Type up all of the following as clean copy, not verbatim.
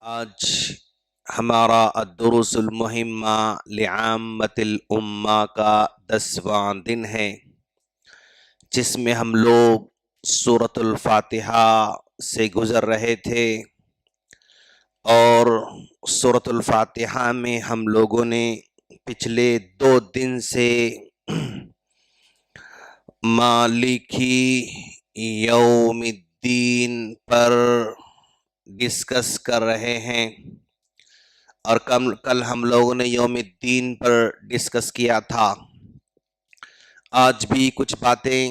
آج ہمارا الدروس المہمہ لعامۃ الامہ کا 10واں دن ہے، جس میں ہم لوگ سورۃ الفاتحہ سے گزر رہے تھے، اور سورۃ الفاتحہ میں ہم لوگوں نے پچھلے 2 دن سے مالکی یوم الدین پر ڈسکس کر رہے ہیں، اور کل ہم لوگوں نے یوم الدین پر ڈسکس کیا تھا۔ آج بھی کچھ باتیں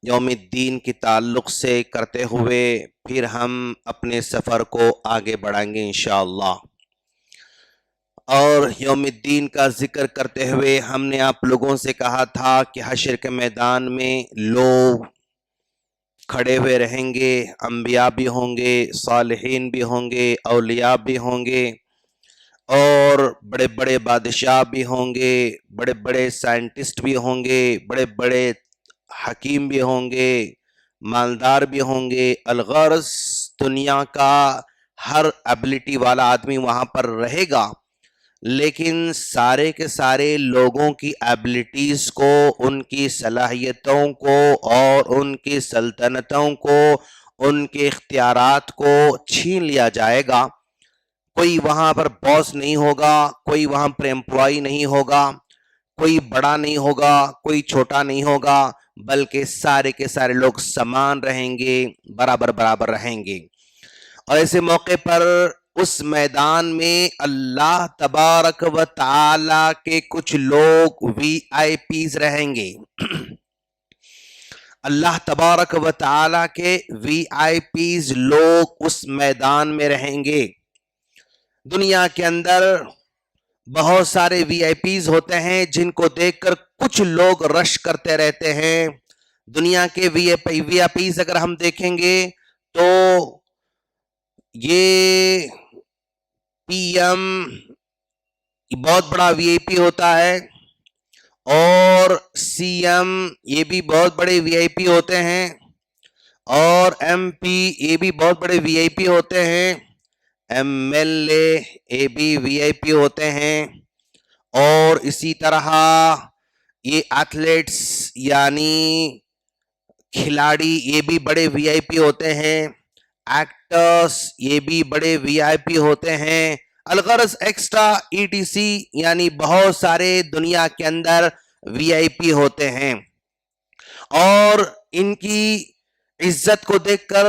یوم الدین کے تعلق سے کرتے ہوئے پھر ہم اپنے سفر کو آگے بڑھائیں گے انشاءاللہ۔ اور یوم الدین کا ذکر کرتے ہوئے ہم نے آپ لوگوں سے کہا تھا کہ حشر کے میدان میں لوگ کھڑے ہوئے رہیں گے، انبیاء بھی ہوں گے، صالحین بھی ہوں گے، اولیاء بھی ہوں گے، اور بڑے بڑے بادشاہ بھی ہوں گے، بڑے بڑے سائنٹسٹ بھی ہوں گے، بڑے بڑے حکیم بھی ہوں گے، مالدار بھی ہوں گے۔ الغرض دنیا کا ہر ایبلٹی والا آدمی وہاں پر رہے گا، لیکن سارے کے سارے لوگوں کی ایبلٹیز کو، ان کی صلاحیتوں کو اور ان کی سلطنتوں کو، ان کے اختیارات کو چھین لیا جائے گا۔ کوئی وہاں پر باس نہیں ہوگا، کوئی وہاں پر امپلائی نہیں ہوگا، کوئی بڑا نہیں ہوگا، کوئی چھوٹا نہیں ہوگا، بلکہ سارے کے سارے لوگ سمان رہیں گے، برابر برابر رہیں گے۔ اور ایسے موقع پر اس میدان میں اللہ تبارک و تعالی کے کچھ لوگ وی آئی پیز رہیں گے۔ اللہ تبارک و تعالی کے وی آئی پیز لوگ اس میدان میں رہیں گے۔ دنیا کے اندر بہت سارے وی آئی پیز ہوتے ہیں جن کو دیکھ کر کچھ لوگ رش کرتے رہتے ہیں۔ دنیا کے وی آئی پیز اگر ہم دیکھیں گے تو یہ پی ایم بہت بڑا وی آئی پی ہوتا ہے، اور سی ایم یہ بھی بہت بڑے وی آئی پی ہوتے ہیں، اور ایم پی یہ بھی بہت بڑے وی آئی پی ہوتے ہیں، ایم ایل اے یہ بھی وی آئی پی ہوتے ہیں، اور اسی طرح یہ ایتھلیٹس یعنی کھلاڑی یہ بھی بڑے وی آئی پی ہوتے ہیں، ایکٹرز یہ بھی بڑے وی آئی پی ہوتے ہیں۔ الغرض ایکسٹرا ای ٹی سی یعنی بہت سارے دنیا کے اندر وی آئی پی ہوتے ہیں، اور ان کی عزت کو دیکھ کر،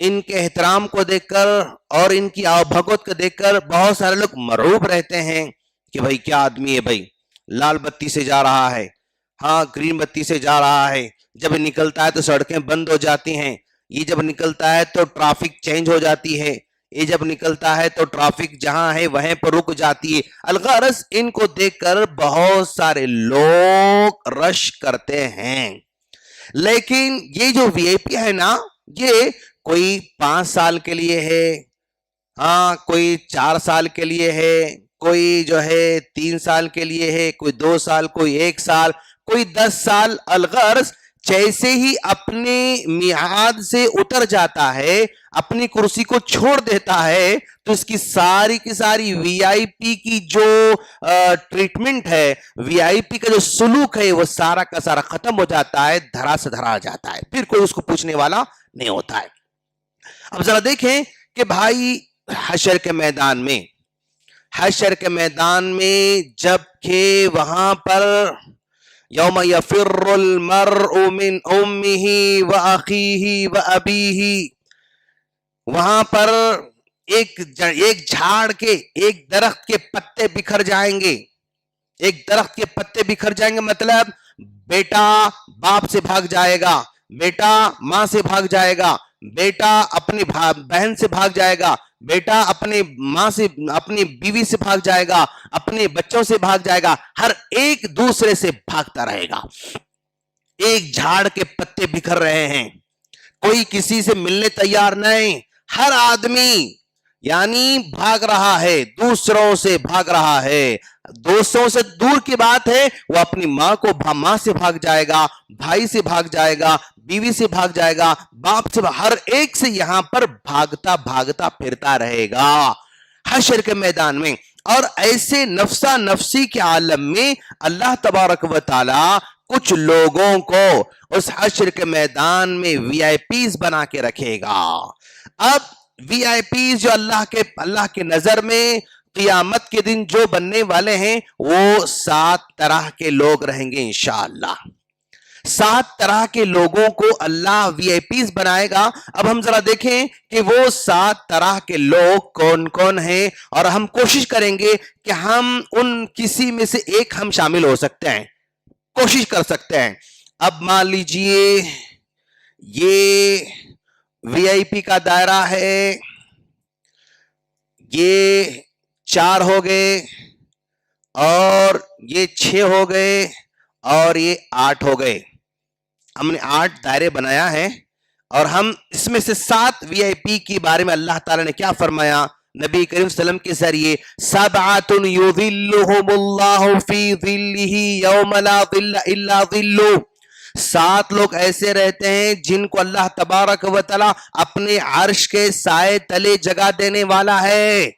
ان کے احترام کو دیکھ کر، اور ان کی آؤ بھگت کو دیکھ کر بہت سارے لوگ مرعوب رہتے ہیں کہ بھائی کیا آدمی ہے، بھائی لال بتی سے جا رہا ہے، ہاں گرین بتی سے جا رہا ہے، جب نکلتا ہے تو سڑکیں بند ہو جاتی ہیں، یہ جب نکلتا ہے تو ٹریفک چینج ہو جاتی ہے، یہ جب نکلتا ہے تو ٹریفک جہاں ہے وہیں پر رک جاتی ہے۔ الغرض ان کو دیکھ کر بہت سارے لوگ رش کرتے ہیں، لیکن یہ جو وی آئی پی ہے نا، یہ کوئی 5 سال کے لیے ہے، ہاں کوئی 4 سال کے لیے ہے، کوئی جو ہے 3 سال کے لیے ہے، کوئی 2 سال، کوئی 1 سال، کوئی 10 سال۔ الغرض جیسے ہی اپنے میعاد سے اتر جاتا ہے، اپنی کرسی کو چھوڑ دیتا ہے، تو اس کی ساری کی ساری وی آئی پی کی جو ٹریٹمنٹ ہے، وی آئی پی کا جو سلوک ہے، وہ سارا کا سارا ختم ہو جاتا ہے، دھرا سے دھرا جاتا ہے، پھر کوئی اس کو پوچھنے والا نہیں ہوتا ہے۔ اب ذرا دیکھیں کہ بھائی حشر کے میدان میں جب کہ وہاں پر یوم یفر المرء من امہ و اخیہ و ابیہ، وہاں پر ایک جھاڑ کے، ایک درخت کے پتے بکھر جائیں گے، ایک درخت کے پتے بکھر جائیں گے، مطلب بیٹا باپ سے بھاگ جائے گا، بیٹا ماں سے بھاگ جائے گا، بیٹا اپنی بہن سے بھاگ جائے گا، بیٹا اپنی ماں سے، اپنی بیوی سے بھاگ جائے گا، اپنے بچوں سے بھاگ جائے گا، ہر ایک دوسرے سے بھاگتا رہے گا۔ ایک جھاڑ کے پتے بکھر رہے ہیں، کوئی کسی سے ملنے تیار نہیں، ہر آدمی یعنی بھاگ رہا ہے، دوسروں سے بھاگ رہا ہے۔ دوستوں سے دور کی بات ہے، وہ اپنی ماں سے بھاگ جائے گا، بھائی سے بھاگ جائے گا، बीवी से भाग जाएगा, बाप से, हर एक से यहां पर भागता भागता फिरता रहेगा हशर के मैदान में। और ऐसे नफ्सा नफ्सी के आलम में अल्लाह तबारक व तआला कुछ लोगों को उस हशर के मैदान में वीआईपीज बना के रखेगा। अब वीआईपीज जो अल्लाह के नजर में क़ियामत के दिन जो बनने वाले हैं वो 7 तरह के लोग रहेंगे इंशाअल्लाह। 7 तरह के लोगों को अल्लाह वीआईपीज बनाएगा। अब हम जरा देखें कि वो 7 तरह के लोग कौन कौन हैं, और हम कोशिश करेंगे कि हम उन किसी में से एक हम शामिल हो सकते हैं, कोशिश कर सकते हैं। अब मान लीजिए ये वीआईपी का दायरा है, ये 4 हो गए, और ये 6 हो गए, और ये 8 हो गए। हमने 8 दायरे बनाया है, और हम इसमें से 7 वीआईपी के बारे में अल्लाह ताला ने क्या फरमाया नबी करीम सल्लल्लाहु अलैहि वसल्लम के जरिए, सबअतुन युज़िल्लुहुमुल्लाहु फी ज़िल्लिही यौम ला ज़िल्ला इल्ला ज़िल्लुहु। 7 लोग ऐसे रहते हैं जिनको अल्लाह तबारक व तआला अपने अर्श के साए तले जगह देने वाला है।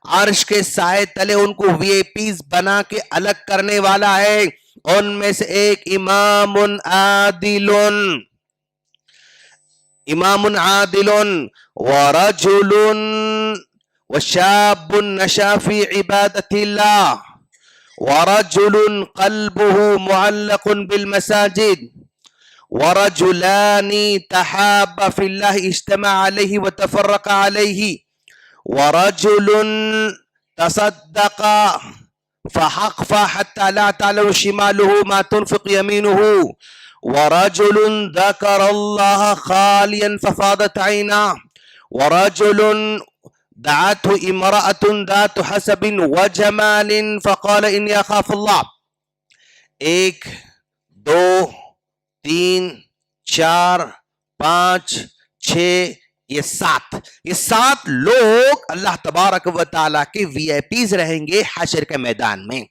अर्श के साए तले उनको वीआईपीज बना के अलग करने वाला है। उनमें से एक इमामुन आदिलुन व रजुलुन व शाबुन नशा फी इबादतिल्लाह व रजुलुन क़ल्बुहु मुअल्लक़ुन बिल मसाजिद व रजुलानी तहाब्बा फिल्लाह इज्तमा अलैहि व तफर्रक़ा अलैहि व रजुलुन तसद्दक़ा फहक़फ़ा हत्ता ला तअलम शिमालुहु मा तुनफ़िक़ु यमीनुहु व रजुलुन ज़करल्लाह ख़ालियन फ़फ़ादत ऐनाहु व रजुलुन दअतहु इम्रअतुन ज़ातु हसबिन व जमालिन फ़क़ाल इन्नी अख़ाफ़ुल्लाह। 1 2 3 4 5 6 ये 7 लोग अल्लाह तबारक व तआला के वीआईपीज रहेंगे हशर के मैदान में।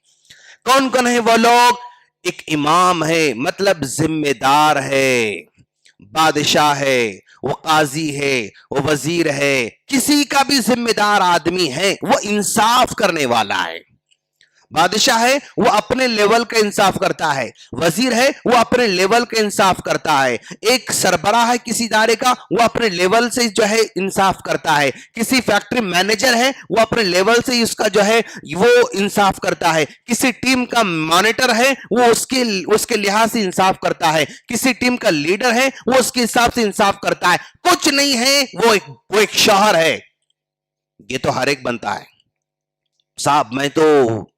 कौन कौन है वो लोग? एक इमाम है, मतलब जिम्मेदार है, बादशाह है, वो काजी है, वो वजीर है, किसी का भी जिम्मेदार आदमी है, वो इंसाफ करने वाला है। बादशाह है वो अपने लेवल का इंसाफ करता है, वजीर है वो अपने लेवल का इंसाफ करता है, एक सरबराह है किसी इदारे का वो अपने लेवल से जो है इंसाफ करता है, किसी फैक्ट्री मैनेजर है वो अपने लेवल से उसका जो है वो इंसाफ करता है, किसी टीम का मॉनिटर है वो उसके लिहाज से इंसाफ करता है, किसी टीम का लीडर है वो उसके हिसाब से इंसाफ करता है। कुछ नहीं है, वो एक शौहर है। ये तो हर एक बनता है, साहब मैं तो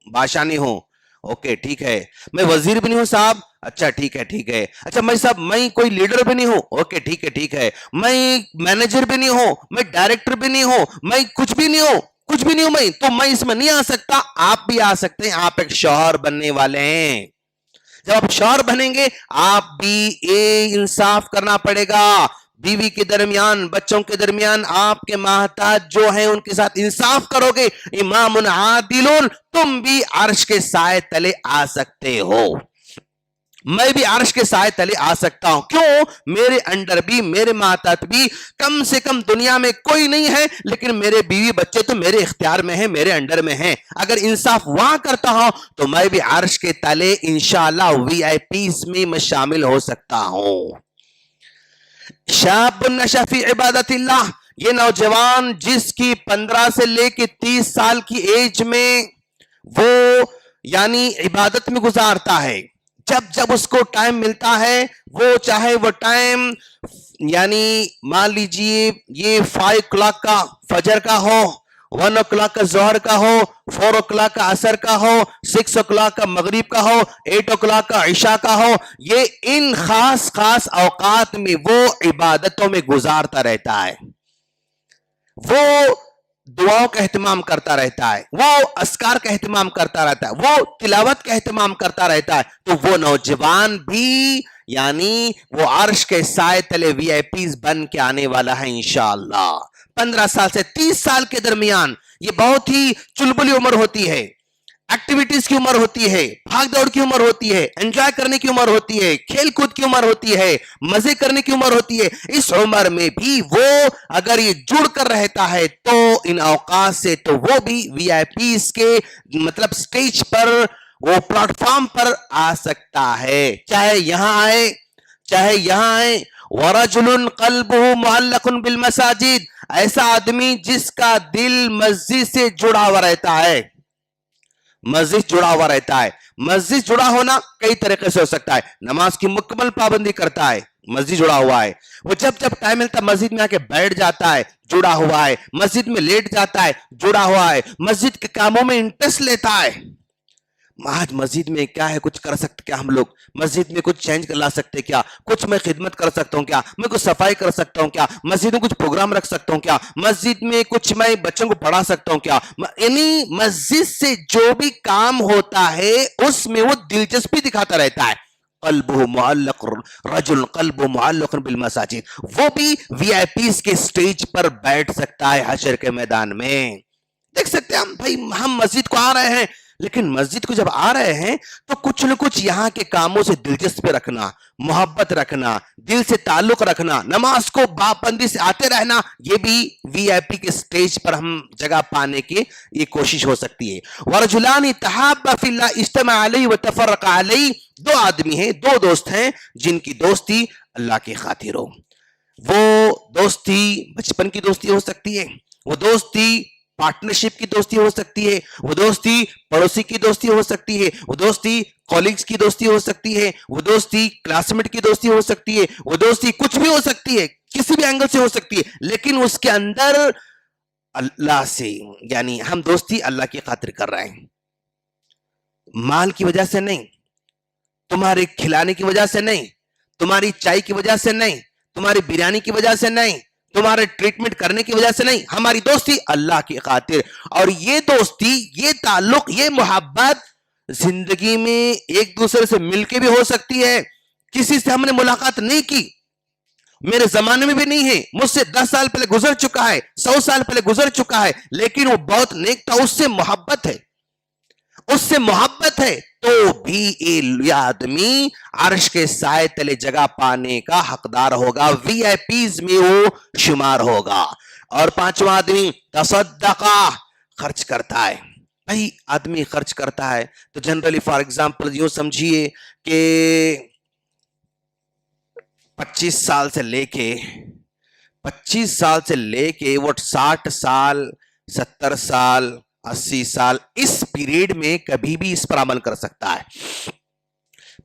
बादशाह नहीं हूं, ओके ठीक है, मैं वजीर भी नहीं हूं साहब, अच्छा ठीक है, अच्छा मैं साहब मैं कोई लीडर भी नहीं हूं, ओके ठीक है, मैं मैनेजर भी नहीं हूं, मैं डायरेक्टर भी नहीं हूं, मैं कुछ भी नहीं हूं मैं, तो मैं इसमें नहीं आ सकता। आप भी आ सकते हैं, आप एक शौहर बनने वाले हैं। जब आप शौहर बनेंगे आप भी ये इंसाफ करना पड़ेगा, बीवी के दरमियान, बच्चों के दरमियान, आपके महताज जो हैं उनके साथ इंसाफ करोगे। इमामुन आदिलुन, तुम भी अर्श के साए तले आ सकते हो, मैं भी अर्श के साए तले आ सकता हूं। क्यों? मेरे अंडर भी, मेरे महताज भी, कम से कम दुनिया में कोई नहीं है, लेकिन मेरे बीवी बच्चे तो मेरे इख्तियार में है, मेरे अंडर में है। अगर इंसाफ वहां करता हूं तो मैं भी अर्श के तले इंशाअल्लाह वीआईपीज में मैं शामिल हो सकता हूं। शाबुन नशा फी इबादतिल्लाह, ये नौजवान जिसकी 15 से लेके 30 साल की एज में वो यानी इबादत में गुजारता है, जब उसको टाइम मिलता है, वो चाहे वो टाइम यानी मान लीजिए ये 5 o'clock का फजर का हो, 1 o'clock का जोहर का हो, 4 o'clock का असर का हो, 6 o'clock का मगरिब का हो, 8 o'clock का इशा का हो, ये इन खास औकात में वो इबादतों में गुजारता रहता है, वो दुआओं का एहतमाम करता रहता है, वो अस्कार का एहतमाम करता रहता है, वो तिलावत का एहतमाम करता रहता है। तो वो नौजवान भी यानी वो अर्श के साए तले वीआईपीज बन के आने वाला है इंशाअल्लाह। 15 साल से 30 साल के दरमियान ये बहुत ही चुलबुली उम्र होती है। एक्टिविटीज की उम्र होती है, भाग दौड़ की उम्र होती है, एंजॉय करने की उम्र होती है, खेल कूद की उम्र होती है, मजे करने की उम्र होती है। इस उम्र में भी वो अगर ये जुड़ कर रहता है तो इन औकात से तो वो भी वीआईपीज के मतलब स्टेज पर, वो प्लेटफॉर्म पर आ सकता है। चाहे यहां आए, चाहे यहां आए। वरजुलुन कल्बुहु मुअल्लकुन बिल मसाजिद, ऐसा आदमी जिसका दिल मस्जिद से जुड़ा हुआ रहता है, मस्जिद जुड़ा हुआ रहता है। मस्जिद जुड़ा होना कई तरीके से हो सकता है। नमाज की मुकम्मल पाबंदी करता है, मस्जिद जुड़ा हुआ है। वो जब जब टाइम मिलता है मस्जिद में आके बैठ जाता है, जुड़ा हुआ है। मस्जिद में लेट जाता है, जुड़ा हुआ है। मस्जिद के कामों में इंटरेस्ट लेता है। आज मस्जिद में क्या है, कुछ कर सकते क्या हम लोग? मस्जिद में कुछ चेंज ला सकते क्या? कुछ मैं खिदमत कर सकता हूँ क्या? मैं कुछ सफाई कर सकता हूँ क्या? मस्जिद में कुछ प्रोग्राम रख सकता हूँ क्या? मस्जिद में कुछ मैं बच्चों को पढ़ा सकता हूँ क्या? यानी मस्जिद से जो भी काम होता है उसमें वो दिलचस्पी दिखाता रहता है। कल्बुहु मुअल्लक, रजुल कल्बुहु मुअल्लक बिल मसाजिद, वो भी वीआईपीज के स्टेज पर बैठ सकता है हशर के मैदान में। देख सकते हैं हम, भाई हम मस्जिद को आ रहे हैं, लेकिन मस्जिद को जब आ रहे हैं तो कुछ न कुछ यहाँ के कामों से दिलचस्पी रखना, मोहब्बत रखना, दिल से ताल्लुक रखना, नमाज को पाबंदी से आते रहना, ये भी वीआईपी के स्टेज पर हम जगह पाने की ये कोशिश हो सकती है। वरजुलानी तहाब्बा फिल्लाह इज्तमा अलैहि व तफर्रका अलैहि, दो आदमी हैं, दो दोस्त हैं जिनकी दोस्ती अल्लाह की खातिर हो। वो दोस्ती बचपन की दोस्ती हो सकती है, वो दोस्ती पार्टनरशिप की दोस्ती हो सकती है, वो दोस्ती पड़ोसी की दोस्ती हो सकती है, वो दोस्ती कॉलीग्स की दोस्ती हो सकती है, वो दोस्ती क्लासमेट की दोस्ती हो सकती है, वो दोस्ती कुछ भी हो सकती है, किसी भी एंगल से हो सकती है, लेकिन उसके अंदर अल्लाह से, यानी हम दोस्ती अल्लाह की खातिर कर रहे हैं, माल की वजह से नहीं, तुम्हारे खिलाने की वजह से नहीं, तुम्हारी चाय की वजह से नहीं, तुम्हारी बिरयानी की वजह से नहीं, तुम्हारे ट्रीटमेंट करने की वजह से नहीं, हमारी दोस्ती अल्लाह की खातिर। और ये दोस्ती, ये ताल्लुक, ये मोहब्बत जिंदगी में एक दूसरे से मिलके भी हो सकती है। किसी से हमने मुलाकात नहीं की, मेरे जमाने में भी नहीं है, मुझसे 10 साल पहले गुजर चुका है, 100 साल पहले गुजर चुका है, लेकिन वो बहुत नेक था, उससे मोहब्बत है, उससे मोहब्बत है, तो भी ये आदमी अर्श के साए तले जगह पाने का हकदार होगा, वीआईपीज में वो शुमार होगा। और पांचवा आदमी तसद्दका, खर्च करता है। भाई आदमी खर्च करता है तो जनरली फॉर एग्जांपल यूं समझिए कि 25 साल से लेके 25 साल से लेके वो 60 साल, 70 साल, 80 साल, इस पीरियड में कभी भी इस पर अमल कर सकता है।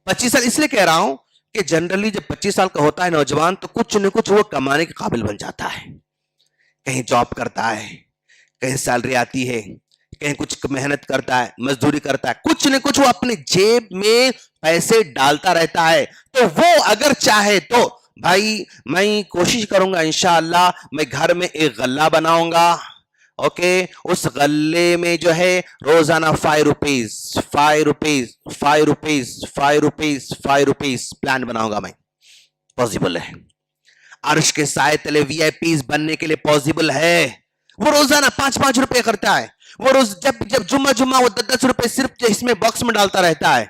25 साल इसलिए कह रहा हूं कि जनरली जब 25 साल का होता है नौजवान, तो कुछ न कुछ वो कमाने के काबिल बन जाता है। कहीं जॉब करता है, कहीं सैलरी आती है, कहीं कुछ मेहनत करता है, मजदूरी करता है, कुछ न कुछ वो अपने जेब में पैसे डालता रहता है। तो वो अगर चाहे तो भाई मैं कोशिश करूंगा इंशाअल्लाह, मैं घर में एक गल्ला बनाऊंगा, ओके, उस गल्ले में जो है रोजाना 5 rupees 5 rupees 5 rupees 5 rupees 5 rupees plan बनाऊंगा मैं। पॉसिबल है, अर्श के साए तले वीआईपीज बनने के लिए पॉसिबल है। वो रोजाना 5-5 रुपए करता है, वो रोज जब जुम्मा जुम्मा वो 10-10 रुपए सिर्फ इसमें बॉक्स में डालता रहता है।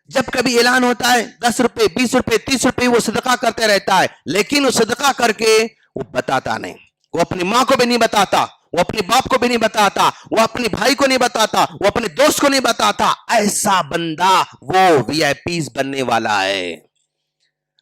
जब कभी ऐलान होता है 10 रुपए 20 रुपए 30 रुपए वो सदका करते रहता है, लेकिन वो सदका करके वो बताता नहीं, वो अपनी मां को भी नहीं बताता, वो अपने बाप को भी नहीं बताता, वो अपने भाई को नहीं बताता, वो अपने दोस्त को नहीं बताता। ऐसा बंदा वो वीआईपीज बनने वाला है।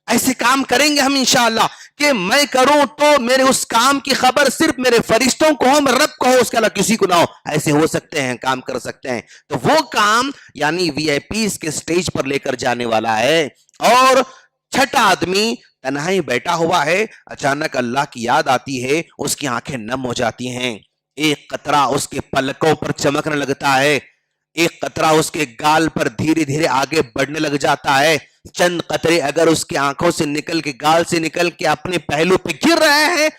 ऐसे काम करेंगे हम इंशाअल्लाह कि मैं करूं तो मेरे उस काम की खबर सिर्फ मेरे फरिश्तों को हो, मेरे रब को हो, उसके अलावा किसी को ना हो। ऐसे हो सकते हैं, काम कर सकते हैं। तो वो काम यानी वीआईपीज के स्टेज पर लेकर जाने वाला है। और छठा आदमी तन्हाई बैठा हुआ है, अचानक अल्लाह की याद आती है, उसकी आंखें नम हो जाती हैं, एक कतरा उसके पलकों पर चमकने लगता है, एक कतरा उसके गाल पर धीरे धीरे आगे बढ़ने लग जाता है। चंद कतरे अगर उसकी आंखों से निकल के, गाल से निकल के अपने पहलू पे गिर रहे हैं,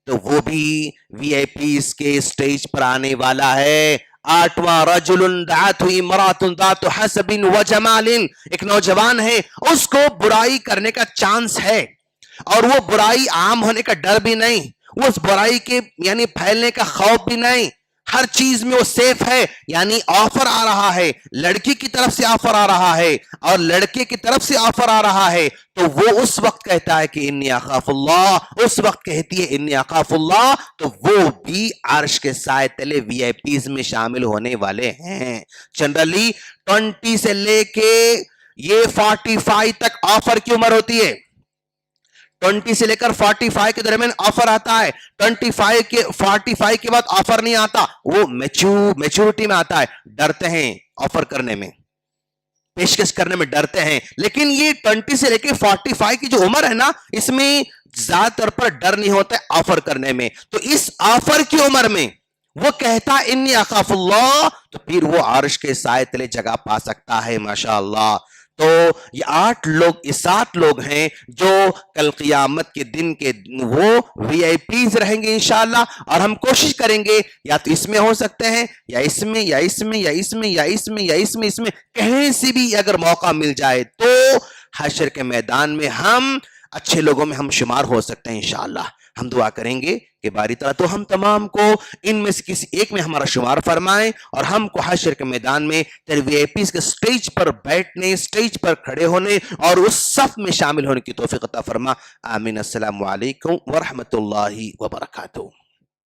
तो वो भी वीआईपीज के स्टेज पर आने वाला है। आठवां, रजुलुन दातु इमरातुन दातु हसबिन व जमालिन, एक नौजवान है, उसको बुराई करने का चांस है, और वो बुराई आम होने का डर भी नहीं, वो उस बुराई के यानी फैलने का खौफ भी नहीं। हर चीज में वो सेफ है, यानी ऑफर आ रहा है, लड़की की तरफ से ऑफर आ रहा है और लड़के की तरफ से ऑफर आ रहा है, तो वो उस वक्त कहता है कि इन्नी अखाफुल्लाह, उस वक्त कहती है इन्नी अखाफुल्लाह, तो वो भी अर्श के साए तले वीआईपीज में शामिल होने वाले हैं। जनरली 20 से लेके ये 45 तक ऑफर की उम्र होती है। 20 से लेकर 45 के दरमियान ऑफर आता है। 45 के बाद ऑफर नहीं आता, वो मैच्योरिटी में आता है। डरते हैं ऑफर करने में, पेशकश करने में डरते हैं। लेकिन ये 20 से लेकर 45 की जो उम्र है ना, इसमें ज्यादातर पर डर नहीं होता है ऑफर करने में। तो इस ऑफर की उम्र में वो कहता है इन्नी अखाफुल्लाह, तो फिर वो अर्श के साए तले जगह पा सकता है। माशाअल्लाह। तो ये 7 लोग हैं जो कल क़ियामत के दिन के वो वीआईपीज रहेंगे इंशाअल्लाह। और हम कोशिश करेंगे या तो इसमें हो सकते हैं, या इसमें, या इसमें, या इसमें, या इसमें, या इसमें, कहीं से भी अगर मौका मिल जाए तो हशर के मैदान में हम अच्छे लोगों में हम शुमार हो सकते हैं इंशाअल्लाह। हम दुआ करेंगे कि बारी ताला तो हम तमाम को इनमें से किसी एक में हमारा शुमार फरमाए और हमको हशर के मैदान में तेरे वीआईपीज़ के स्टेज पर बैठने, स्टेज पर खड़े होने और उस सफ में शामिल होने की तौफीक अता फरमा। आमीन। अस्सलामु अलैकुम व रहमतुल्लाहि व बरकातुहू।